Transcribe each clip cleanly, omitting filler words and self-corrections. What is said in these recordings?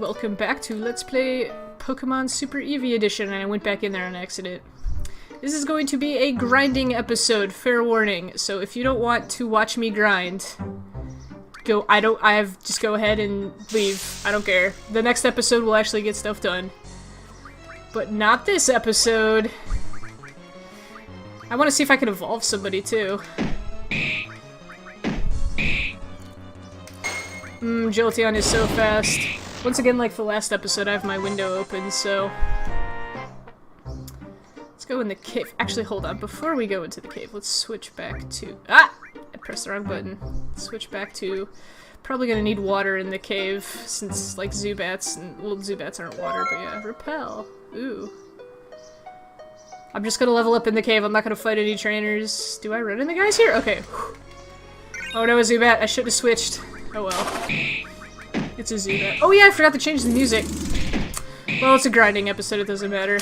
welcome back to Let's Play Pokemon Super Eevee Edition, and I went back in there on accident. This is going to be a grinding episode, fair warning, so if you don't want to watch me grind, just go ahead and leave. I don't care. The next episode will actually get stuff done. But not this episode. I want to see if I can evolve somebody, too. Jolteon is so fast. Once again, like the last episode, I have my window open, so... Let's go in the cave. Actually, hold on. Before we go into the cave, let's switch back to... Ah! I pressed the wrong button. Switch back to... Probably gonna need water in the cave, since, like, Zubats, and... Well, Zubats aren't water, but yeah. Repel. Ooh. I'm just gonna level up in the cave. I'm not gonna fight any trainers. Do I run into guys here? Okay. Oh no, a Zubat. I should have switched. Oh well. It's a Zubat. Oh yeah, I forgot to change the music. Well, it's a grinding episode, it doesn't matter.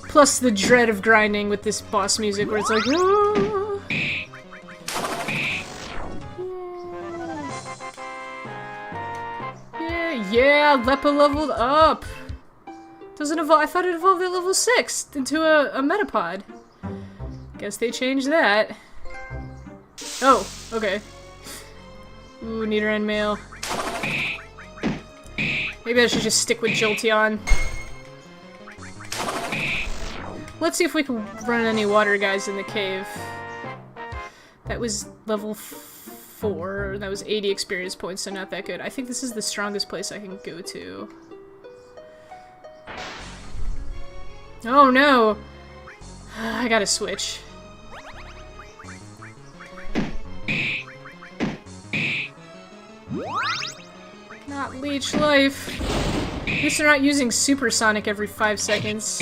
Plus the dread of grinding with this boss music where it's like, oh. Yeah, Leppa leveled up. Doesn't evolve. I thought it evolved at level 6 into a Metapod. Guess they changed that. Oh, okay. Ooh, Nidoran male. Maybe I should just stick with Jolteon. Let's see if we can run any water guys in the cave. That was level 4. That was 80 experience points, so not that good. I think this is the strongest place I can go to. Oh no! I gotta switch. Not leech life. At least they're not using supersonic every 5 seconds.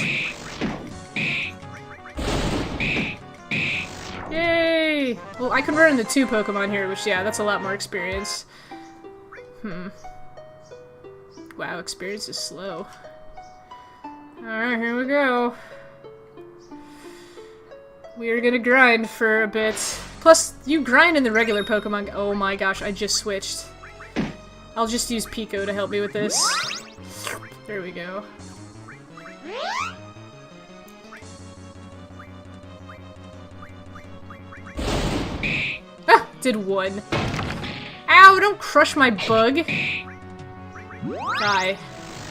Yay! Well, I can run into 2 Pokemon here, which, yeah, that's a lot more experience. Wow, experience is slow. Alright, here we go. We are gonna grind for a bit. Plus, you grind in the regular Pokemon. Oh my gosh, I just switched. I'll just use Pico to help me with this. There we go. Ah! Did 1. Ow! Don't crush my bug! Die.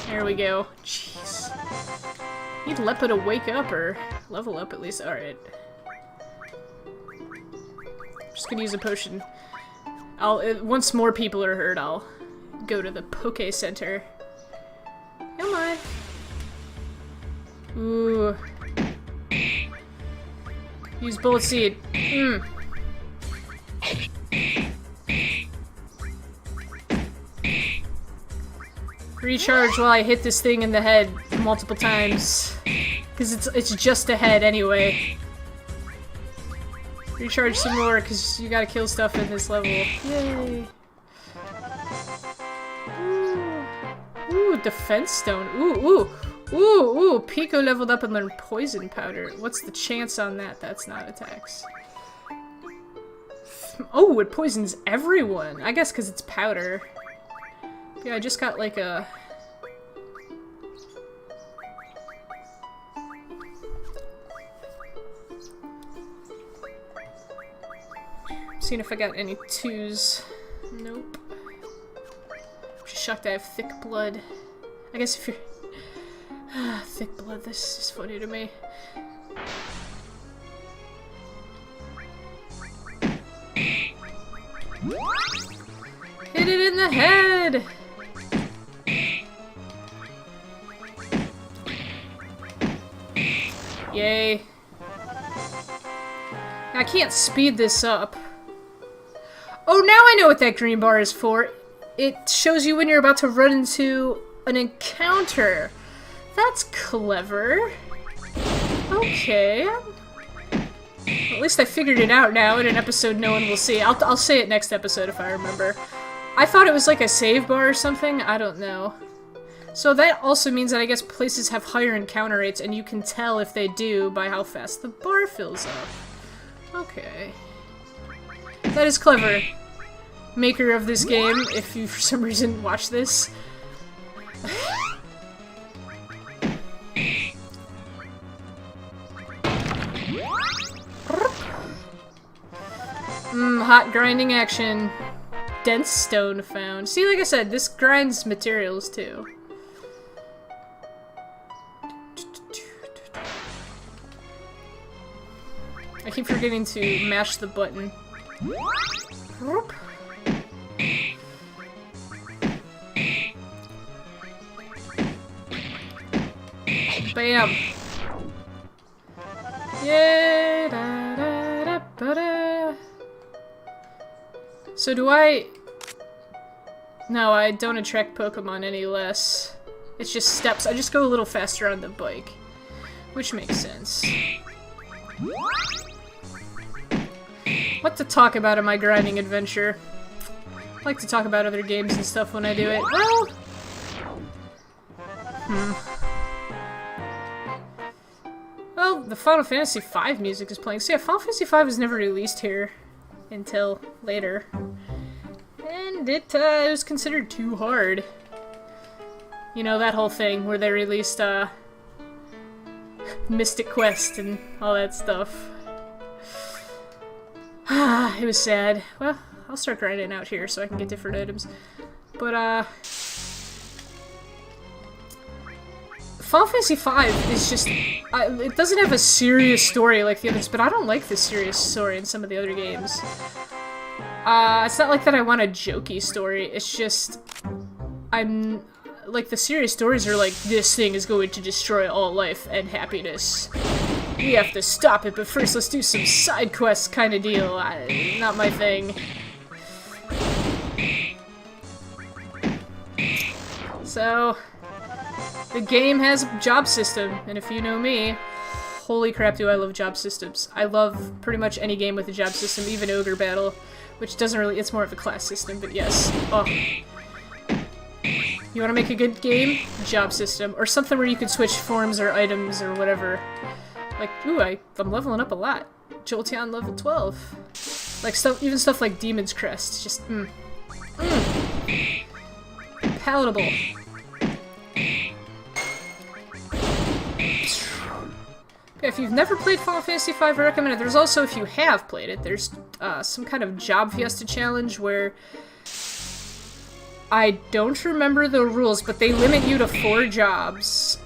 There we go. Jeez. Need Leppa to wake up, or level up at least. Alright. Just gonna use a potion. Once more people are hurt, I'll go to the Poke Center. Come on. Ooh. Use Bullet Seed. Recharge while I hit this thing in the head multiple times. Because it's just a head anyway. Recharge some more, because you gotta kill stuff in this level. Yay! Ooh, Defense Stone. Ooh. Pico leveled up and learned Poison Powder. What's the chance on that? That's not attacks. Oh, it poisons everyone! I guess because it's powder. Yeah, I just got like a... Seeing if I got any 2s. Nope. I'm just shocked I have thick blood. I guess if you're... thick blood, this is funny to me. Hit it in the head! Yay. I can't speed this up. Oh, now I know what that green bar is for. It shows you when you're about to run into an encounter. That's clever. Okay. Well, at least I figured it out now in an episode no one will see. I'll say it next episode if I remember. I thought it was like a save bar or something. I don't know. So that also means that I guess places have higher encounter rates, and you can tell if they do by how fast the bar fills up. Okay. That is clever. maker of this game, if you for some reason watch this. Hot grinding action. Dense stone found. See, like I said, this grinds materials too. I keep forgetting to mash the button. Bam! Yay! Da, da, da, ba, da. So do I... No, I don't attract Pokemon any less. It's just steps. I just go a little faster on the bike. Which makes sense. What to talk about in my grinding adventure? I like to talk about other games and stuff when I do it. Well... Well, the Final Fantasy V music is playing. So yeah, Final Fantasy V was never released here until later. And it was considered too hard. You know, that whole thing where they released Mystic Quest and all that stuff. It was sad. Well, I'll start grinding out here so I can get different items. But, Final Fantasy V is just... it doesn't have a serious story like the others, but I don't like the serious story in some of the other games. It's not like that I want a jokey story, it's just... Like, the serious stories are like, this thing is going to destroy all life and happiness. We have to stop it, but first let's do some side quests kind of deal. Not my thing. So... The game has a job system, and if you know me, holy crap do I love job systems. I love pretty much any game with a job system, even Ogre Battle, which doesn't really, it's more of a class system, but yes. Oh. You want to make a good game? Job system. Or something where you can switch forms or items or whatever. Like, ooh, I'm leveling up a lot. Jolteon level 12. Like, even stuff like Demon's Crest. Just, palatable. If you've never played Final Fantasy V, I recommend it. There's also, if you have played it, there's some kind of job fiesta challenge where I don't remember the rules, but they limit you to 4 jobs,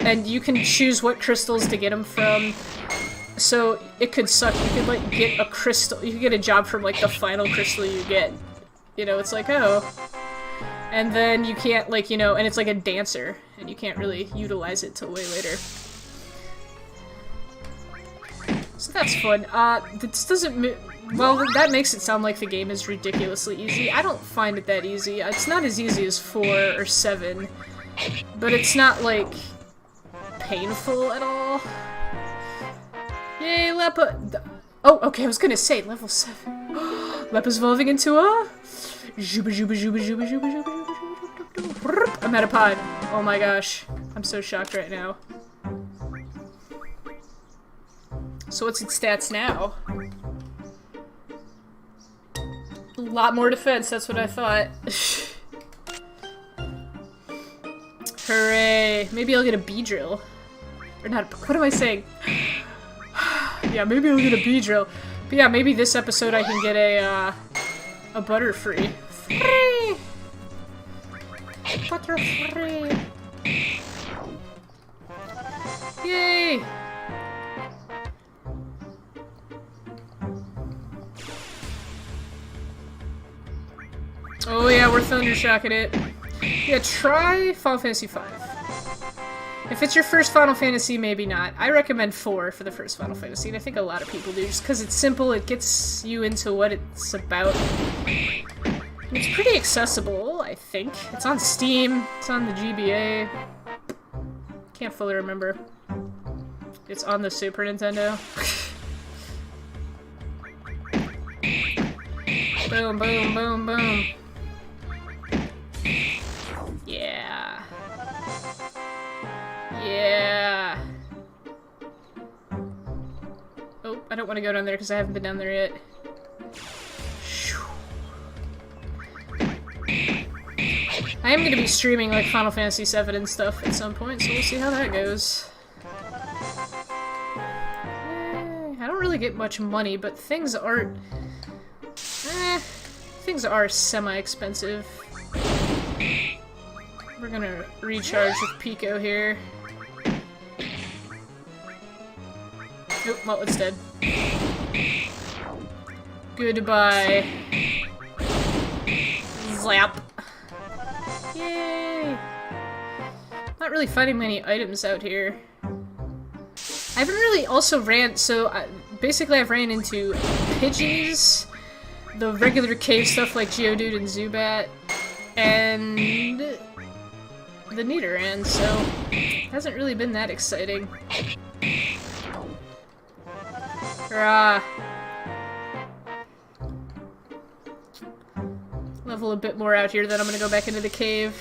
and you can choose what crystals to get them from. So it could suck. You could like get a crystal. You could get a job from like the final crystal you get. You know, it's like, oh, and then you can't like, you know, and it's like a dancer, and you can't really utilize it till way later. So that's fun. This doesn't... Well, that makes it sound like the game is ridiculously easy. I don't find it that easy. It's not as easy as 4 or 7, but it's not, like, painful at all. Yay, Leppa! Oh, okay, I was gonna say, level 7. Leppa's evolving into a... Juba juba juba juba juba juba juba. I'm at a pod. Oh my gosh. I'm so shocked right now. So what's its stats now? A lot more defense, that's what I thought. Hooray! Maybe I'll get a Beedrill. Or not, what am I saying? Yeah, maybe I'll get a Beedrill. But yeah, maybe this episode I can get a Butterfree. Free! Butterfree! Yay! Oh yeah, we're Thundershocking it. Yeah, try Final Fantasy V. If it's your first Final Fantasy, maybe not. I recommend 4 for the first Final Fantasy, and I think a lot of people do, just because it's simple, it gets you into what it's about. It's pretty accessible, I think. It's on Steam, it's on the GBA. Can't fully remember. It's on the Super Nintendo. Boom, boom, boom, boom. Yeah. Yeah. Oh, I don't want to go down there because I haven't been down there yet. I am going to be streaming like Final Fantasy VII and stuff at some point, so we'll see how that goes. I don't really get much money, but things aren't... things are semi-expensive. We're gonna recharge with Pico here. Oh, well, it's dead. Goodbye. Zap. Yay! Not really finding many items out here. I haven't really also basically I've ran into Pidgeys, the regular cave stuff like Geodude and Zubat, and the Nidoran, so it hasn't really been that exciting. Hurrah! Level a bit more out here, then I'm gonna go back into the cave.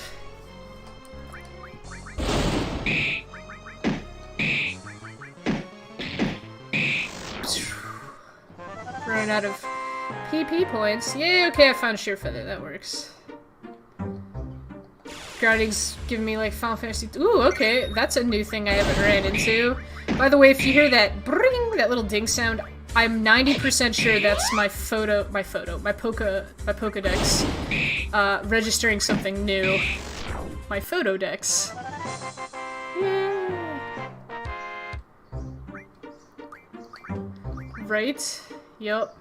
Running out of PP points. Yay, okay, I found a sheer feather, that works. Grinding's giving me like Final Fantasy. Ooh, okay, that's a new thing I haven't ran into. By the way, if you hear that bring, that little ding sound, I'm 90% sure that's my Pokedex, registering something new. My Photodex. Yay! Right? Yup.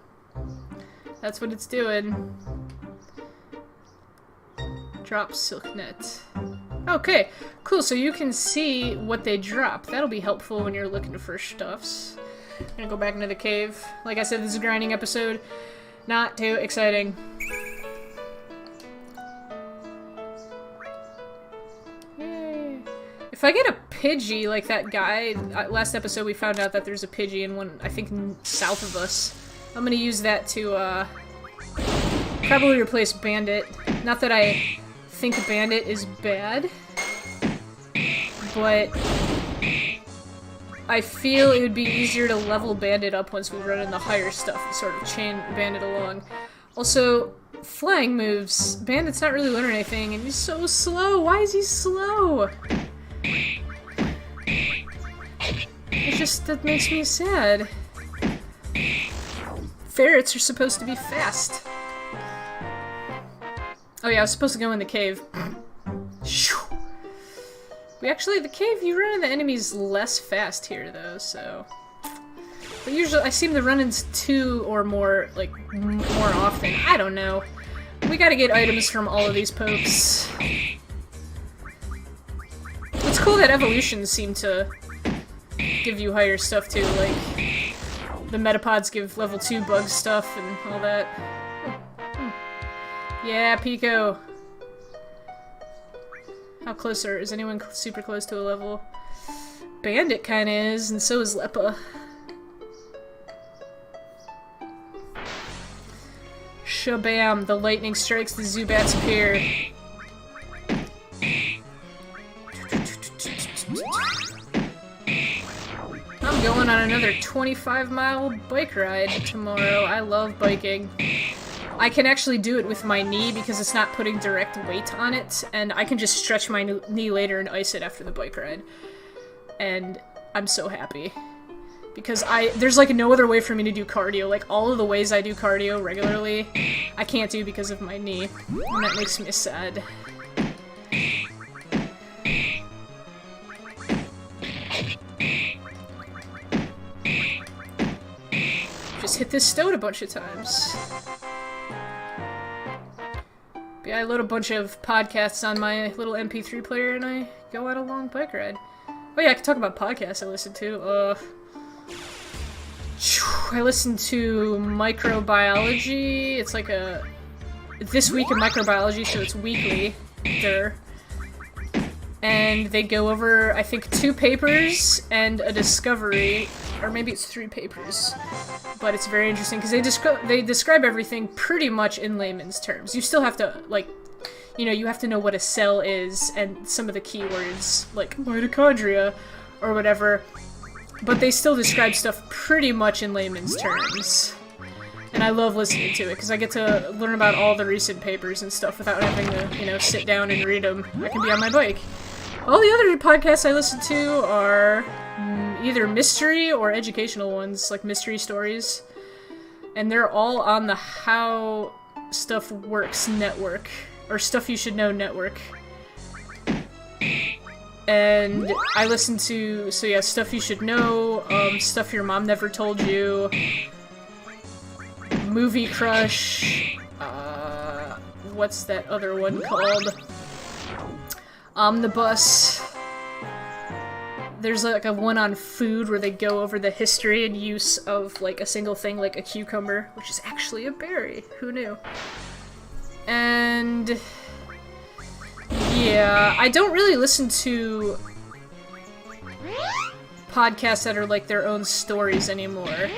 That's what it's doing. Drop Silk Net. Okay, cool, so you can see what they drop. That'll be helpful when you're looking for stuffs. I'm gonna go back into the cave. Like I said, this is a grinding episode. Not too exciting. Yay. If I get a Pidgey like that guy, last episode we found out that there's a Pidgey in one, I think, south of us. I'm gonna use that to, probably replace Bandit. Not that I think Bandit is bad, but I feel it would be easier to level Bandit up once we run in the higher stuff and sort of chain Bandit along. Also, flying moves. Bandit's not really learning anything, and he's so slow. Why is he slow? It just, that makes me sad. Ferrets are supposed to be fast. Oh yeah, I was supposed to go in the cave. We actually, the cave, you run into enemies less fast here though, so... But usually, I seem to run into two or more, like, more often. I don't know. We gotta get items from all of these pokes. It's cool that evolutions seem to give you higher stuff too, like... The Metapods give level 2 bug stuff and all that. Yeah, Pico! How close is anyone super close to a level? Bandit kinda is, and so is Leppa. Shabam! The lightning strikes, the Zubats appear. I'm going on another 25-mile bike ride tomorrow. I love biking. I can actually do it with my knee because it's not putting direct weight on it, and I can just stretch my knee later and ice it after the bike ride. And I'm so happy. Because there's like no other way for me to do cardio. Like, all of the ways I do cardio regularly, I can't do because of my knee. And that makes me sad. Just hit this stone a bunch of times. But yeah, I load a bunch of podcasts on my little MP3 player and I go on a long bike ride. Oh yeah, I can talk about podcasts I listen to. I listen to Microbiology. It's like a This Week in Microbiology, so it's weekly. And they go over, I think, 2 papers and a discovery, or maybe it's 3 papers. But it's very interesting because they describe everything pretty much in layman's terms. You still have to, like, you know, you have to know what a cell is and some of the keywords, like mitochondria or whatever. But they still describe stuff pretty much in layman's terms. And I love listening to it, because I get to learn about all the recent papers and stuff without having to, you know, sit down and read them. I can be on my bike. All the other podcasts I listen to are either mystery or educational ones, like mystery stories. And they're all on the How Stuff Works network, or Stuff You Should Know network. And I listen to, so yeah, Stuff You Should Know, Stuff Your Mom Never Told You, Movie Crush, what's that other one called? Omnibus. There's like a one on food where they go over the history and use of like a single thing, like a cucumber, which is actually a berry. Who knew? And yeah, I don't really listen to podcasts that are like their own stories anymore.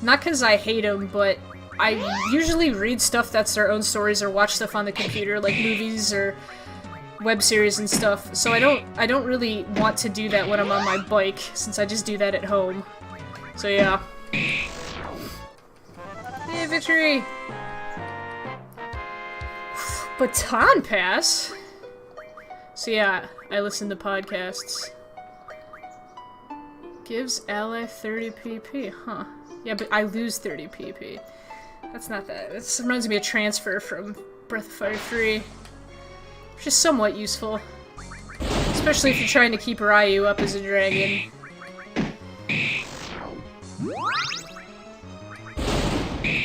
Not because I hate them, but I usually read stuff that's their own stories or watch stuff on the computer, like movies or web series and stuff. So I don't really want to do that when I'm on my bike, since I just do that at home. So yeah. Yay, victory! Baton Pass? So yeah, I listen to podcasts. Gives ally 30 PP, huh? Yeah, but I lose 30 PP. That's not that. This reminds me of transfer from Breath of Fire 3. Which is somewhat useful. Especially if you're trying to keep Ryu up as a dragon.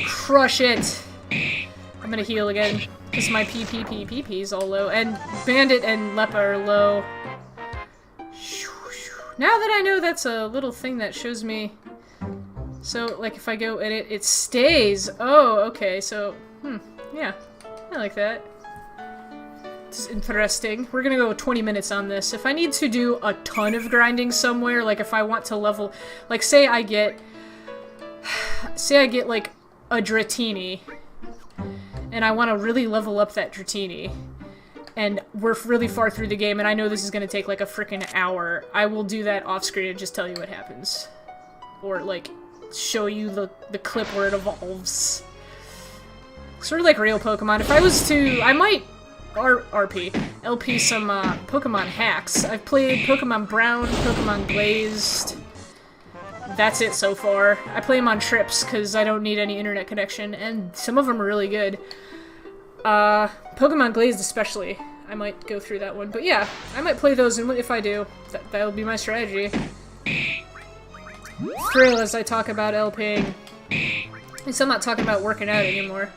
Crush it! I'm gonna heal again, because my PP is all low. And Bandit and Leppa are low. Now that I know that's a little thing that shows me... So, like, if I go edit, it stays! Oh, okay, so... yeah. I like that. This is interesting. We're gonna go 20 minutes on this. If I need to do a ton of grinding somewhere, like if I want to level... Like, say I get, like, a Dratini, and I want to really level up that Dratini, and we're really far through the game, and I know this is gonna take, like, a frickin' hour, I will do that off-screen and just tell you what happens. Or, like, show you the clip where it evolves. Sort of like real Pokemon. If I was to... I might... LP some Pokemon hacks. I've played Pokemon Brown, Pokemon Glazed. That's it so far. I play them on trips because I don't need any internet connection, and some of them are really good. Pokemon Glazed especially. I might go through that one. But yeah, I might play those, and if I do, that'll be my strategy. Thrill as I talk about LPing. At least I'm not talking about working out anymore.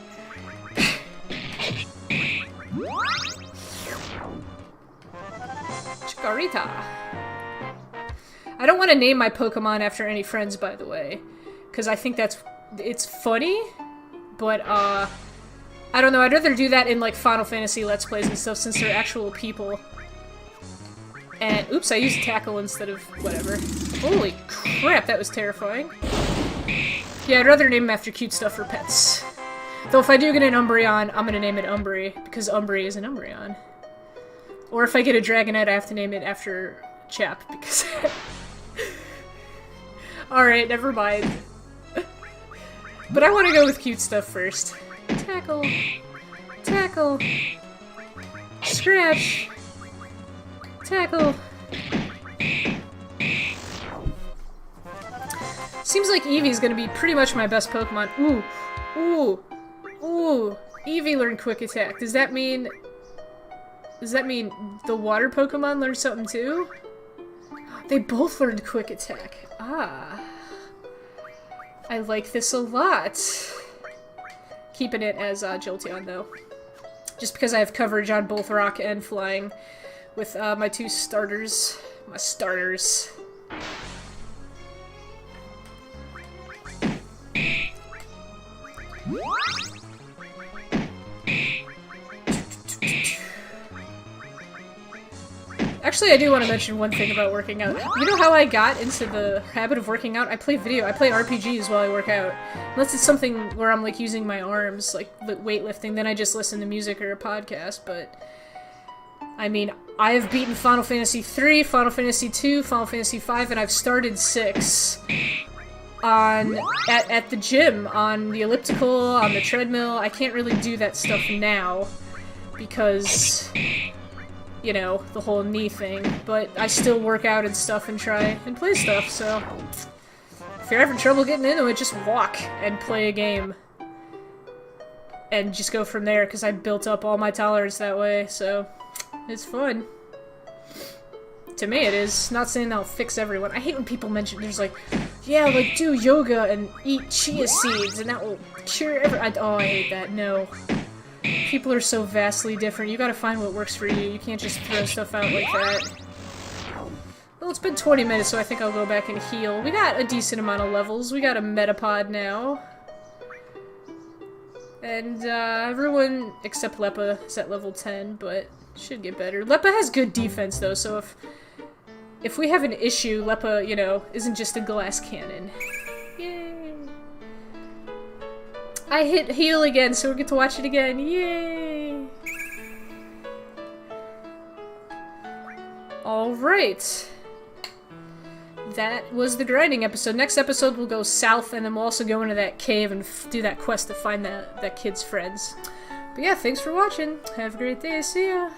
Chikorita. I don't want to name my Pokemon after any friends, by the way, because I think it's funny, but I don't know, I'd rather do that in like Final Fantasy Let's Plays and stuff since they're actual people. And oops, I used tackle instead of whatever. Holy crap, that was terrifying. Yeah, I'd rather name them after cute stuff for pets. Though if I do get an Umbreon, I'm gonna name it Umbri, because Umbri is an Umbreon. Or if I get a Dragonite, I have to name it after Chap, because... Alright, never mind. But I want to go with cute stuff first. Tackle. Tackle. Scratch. Tackle. Seems like Eevee's gonna be pretty much my best Pokemon. Ooh. Ooh. Ooh. Eevee learned Quick Attack. Does that mean the water Pokemon learned something too? They both learned Quick Attack. Ah. I like this a lot. Keeping it as Jolteon, though. Just because I have coverage on both Rock and Flying with my two starters. My starters. Actually, I do want to mention one thing about working out. You know how I got into the habit of working out? I play RPGs while I work out. Unless it's something where I'm, like, using my arms, like weightlifting, then I just listen to music or a podcast, but... I mean, I have beaten Final Fantasy 3, Final Fantasy 2, Final Fantasy 5, and I've started 6. at the gym, on the elliptical, on the treadmill. I can't really do that stuff now because, you know, the whole knee thing, but I still work out and stuff and try and play stuff, so if you're having trouble getting into it, just walk and play a game. And just go from there, because I built up all my tolerance that way, so it's fun. To me it is. Not saying that'll fix everyone. I hate when people mention, there's like, yeah, like, do yoga and eat chia seeds, and that will cure oh, I hate that. No. People are so vastly different. You gotta find what works for you. You can't just throw stuff out like that. Well, it's been 20 minutes, so I think I'll go back and heal. We got a decent amount of levels. We got a metapod now. And, everyone except Leppa is at level 10, but should get better. Leppa has good defense, though, so if we have an issue, Leppa, you know, isn't just a glass cannon. Yay! I hit heal again, so we get to watch it again. Yay! Alright. That was the grinding episode. Next episode we'll go south, and then we'll also go into that cave and do that quest to find that kid's friends. But yeah, thanks for watching. Have a great day. See ya!